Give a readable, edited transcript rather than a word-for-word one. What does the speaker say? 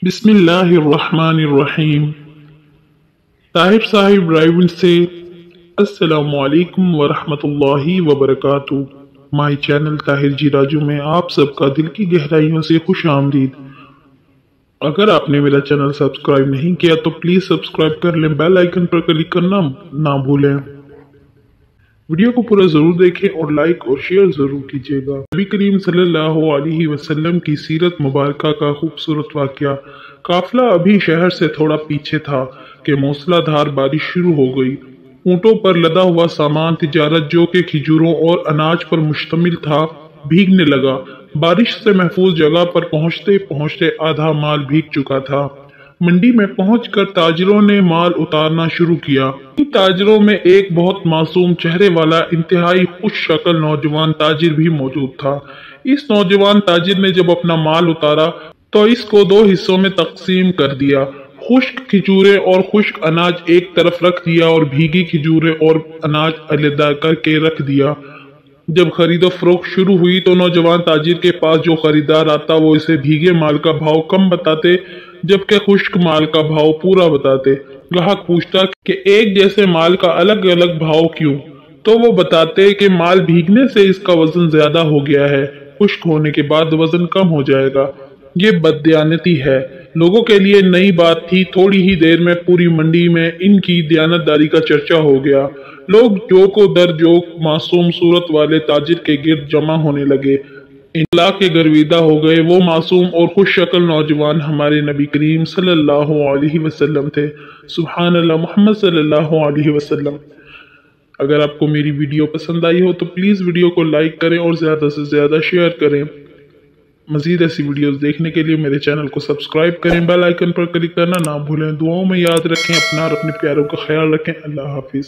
बिस्मिल्लाहिर्रहमानिर्रहीम। ताहिर साहिब राइवल से अस्सलामु अलैकुम वरहमतुल्लाहि वबरकातुहू। माय चैनल ताहिर जी राजू में आप सबका दिल की गहराइयों से खुश आमदीद। अगर आपने मेरा चैनल सब्सक्राइब नहीं किया तो प्लीज सब्सक्राइब कर लें, बेल आइकन पर क्लिक करना ना भूलें। वीडियो को पूरा जरूर देखें और लाइक और शेयर जरूर कीजिएगा। नबी करीम सल्लल्लाहु अलैहि वसल्लम की सीरत मुबारक का खूबसूरत वाकया। काफिला अभी शहर से थोड़ा पीछे था कि मूसलाधार बारिश शुरू हो गई। ऊंटों पर लदा हुआ सामान तिजारत जो कि खिजूरों और अनाज पर मुश्तमिल था भीगने लगा। बारिश से महफूज जगह पर पहुंचते पहुंचते आधा माल भीग चुका था। मंडी में पहुंचकर ताजिरों ने माल उतारना शुरू किया। इन ताजिरों में एक बहुत मासूम चेहरे वाला इंतहाई खुश शक्ल नौजवान ताजिर भी मौजूद था। इस नौजवान ताजिर ने जब अपना माल उतारा तो इसको दो हिस्सों में तकसीम कर दिया। खुश्क खिजूरें और खुश्क अनाज एक तरफ रख दिया और भीगी खिजूरें और अनाज अलग करके रख दिया। जब खरीदो फरोख्त शुरू हुई तो नौजवान ताजिर के पास जो खरीदार आता वो इसे भीगे माल का भाव कम बताते जबकि खुश्क माल का भाव पूरा बताते। ग्राहक पूछता कि एक जैसे माल का अलग अलग भाव क्यों, तो वो बताते कि माल भीगने से इसका वजन ज्यादा हो गया है, खुश्क होने के बाद वजन कम हो जाएगा। ये बददियानती है। लोगों के लिए नई बात थी। थोड़ी ही देर में पूरी मंडी में इनकी दयानतदारी का चर्चा हो गया। लोग जोको दर जोक मासूम सूरत वाले ताजिर के गिर्द जमा होने लगे। इनला के गर्विदा हो गए। वो मासूम और खुश शक्ल नौजवान हमारे नबी करीम सल्लल्लाहु अलैहि वसल्लम थे। सुभान अल्लाह, मोहम्मद सल्लल्लाहु अलैहि वसल्लम। अगर आपको मेरी वीडियो पसंद आई हो तो प्लीज वीडियो को लाइक करें और ज्यादा से ज्यादा शेयर करें। मजीद ऐसी वीडियोस देखने के लिए मेरे चैनल को सब्सक्राइब करें, बेल आइकन पर क्लिक करना ना भूलें। दुआओं में याद रखें अपना और अपने प्यारों का ख्याल रखें। अल्लाह हाफिज।